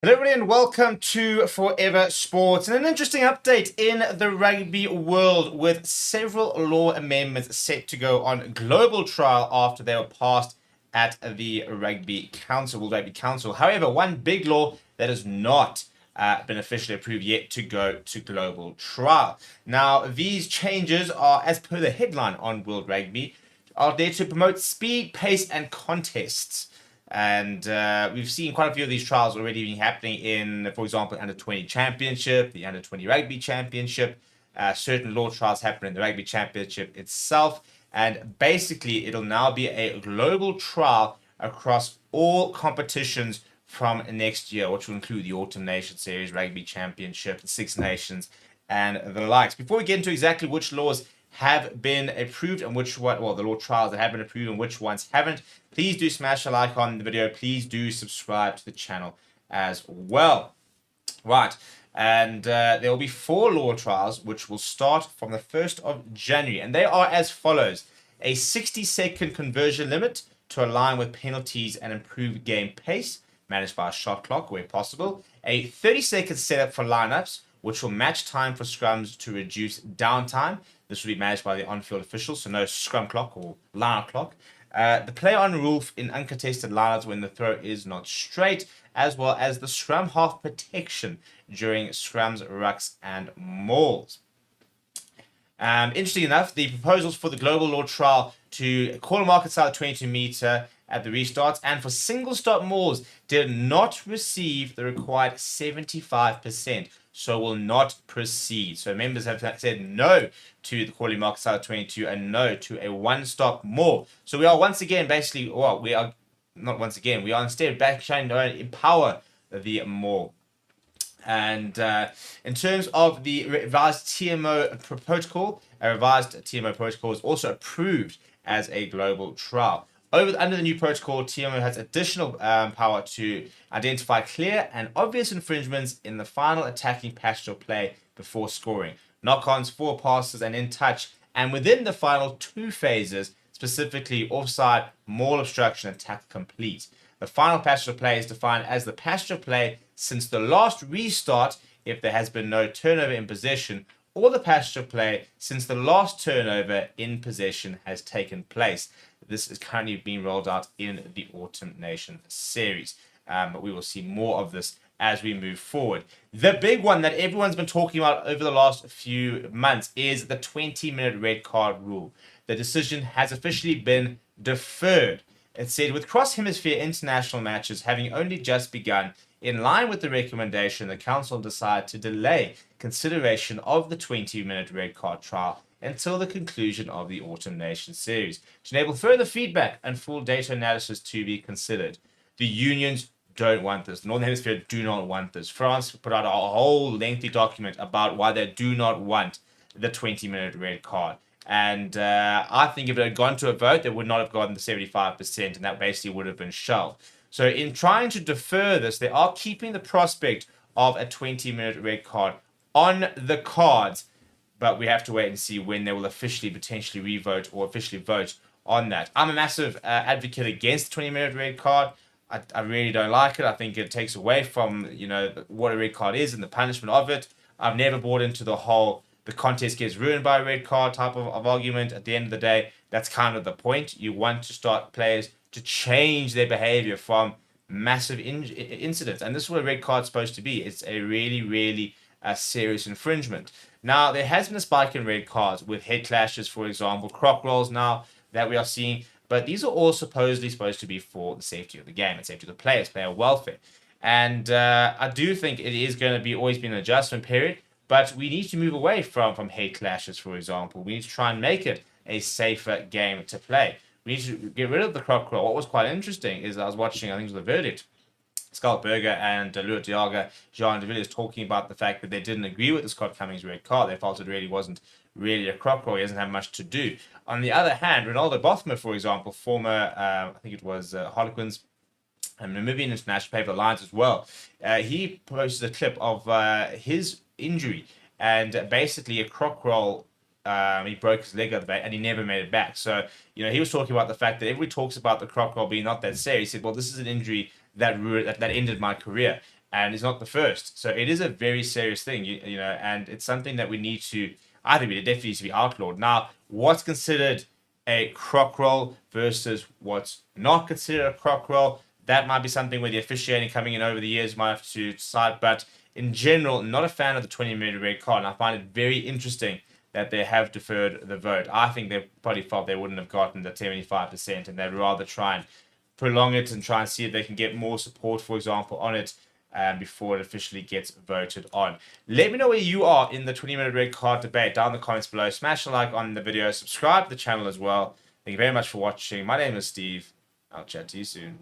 Hello everybody and welcome to Forever Sports and an interesting update in the rugby world with several law amendments set to go on global trial after they were passed at the Rugby Council, World Rugby Council. However, one big law that has not been officially approved yet to go to global trial. Now, these changes are, as per the headline on World Rugby, are there to promote speed, pace, and contests. And we've seen quite a few of these trials already being happening in, for example, under 20 championship, the under 20 rugby championship. Certain law trials happen in the rugby championship itself. And basically, it'll now be a global trial across all competitions from next year, which will include the Autumn Nations Series, Rugby Championship, the Six Nations, and the likes. Before we get into exactly which laws have been approved and which one, well, the law trials that have been approved and which ones haven't, please do smash a like on the video. Please do subscribe to the channel as well. Right. And there will be 4 law trials which will start from the 1st of January. And they are as follows: a 60-second conversion limit to align with penalties and improve game pace, managed by a shot clock where possible. A 30-second setup for lineups, which will match time for scrums to reduce downtime. This will be managed by the on-field officials, so no scrum clock or line clock. The play on rule in uncontested lineouts when the throw is not straight, as well as the scrum half protection during scrums, rucks, and mauls. Interesting enough, the proposals for the global law trial to corner mark outside the 22-meter at the restarts and for single stop mauls did not receive the required 75%, so will not proceed. So members have said no to the calling mark outside 22 and no to a one-stop maul. So we are once again basically, well, we are not once again, we are instead back trying to empower the maul. And in terms of the revised TMO protocol, a revised TMO protocol is also approved as a global trial. Under the new protocol, TMO has additional power to identify clear and obvious infringements in the final attacking passage of play before scoring, knock-ons, forward passes, and in touch, and within the final 2 phases, specifically offside, maul obstruction, and tackle complete. The final passage of play is defined as the passage of play since the last restart if there has been no turnover in possession, or the passage of play since the last turnover in possession has taken place. This is currently being rolled out in the Autumn Nation Series. But we will see more of this as we move forward. The big one that everyone's been talking about over the last few months is the 20-minute red card rule. The decision has officially been deferred. It said, with cross-hemisphere international matches having only just begun, in line with the recommendation, the council decided to delay consideration of the 20-minute red card trial until the conclusion of the Autumn Nation Series, to enable further feedback and full data analysis to be considered. The unions don't want this. The Northern Hemisphere do not want this. France put out a whole lengthy document about why they do not want the 20-minute red card. And I think if it had gone to a vote, they would not have gotten the 75%, and that basically would have been shelved. So in trying to defer this, they are keeping the prospect of a 20-minute red card on the cards, but we have to wait and see when they will officially potentially revote or officially vote on that. I'm a massive advocate against the 20-minute red card. I really don't like it. I think it takes away from, what a red card is and the punishment of it. I've never bought into the whole the contest gets ruined by a red card type of argument. At the end of the day, that's kind of the point. You want to start players to change their behavior from massive incidents. And this is what a red card's supposed to be. It's a really, really serious infringement. Now, there has been a spike in red cards with head clashes, for example, croc rolls now that we are seeing. But these are all supposedly supposed to be for the safety of the game and safety of the players, player welfare. And I do think it is going to be always be an adjustment period. But we need to move away from head clashes, for example. We need to try and make it a safer game to play. We need to get rid of the croc roll. What was quite interesting is I was watching, I think it was The Verdict, Scott Berger and Luat Diaga, Jean de Villiers talking about the fact that they didn't agree with the Scott Cummings red card. They felt it really wasn't really a croc roll. He doesn't have much to do. On the other hand, Ronaldo Bothma, for example, former, I think it was Harlequins and Namibian international paper lines as well, he posted a clip of his injury and basically a croc roll. He broke his leg out of the back and he never made it back. So, he was talking about the fact that everybody talks about the croc roll being not that serious. He said, well, this is an injury that ended my career, and it's not the first. So it is a very serious thing, you know, and it's something that we need to, I think it definitely needs to be outlawed. Now, what's considered a croc roll versus what's not considered a croc roll, that might be something where the officiating coming in over the years might have to decide. But in general, not a fan of the 20-minute red card. And I find it very interesting that they have deferred the vote. I think they probably felt they wouldn't have gotten the 75%, and they'd rather try and prolong it and try and see if they can get more support, for example, on it before it officially gets voted on. Let me know where you are in the 20-minute red card debate down in the comments below. Smash a like on the video. Subscribe to the channel as well. Thank you very much for watching. My name is Steve. I'll chat to you soon.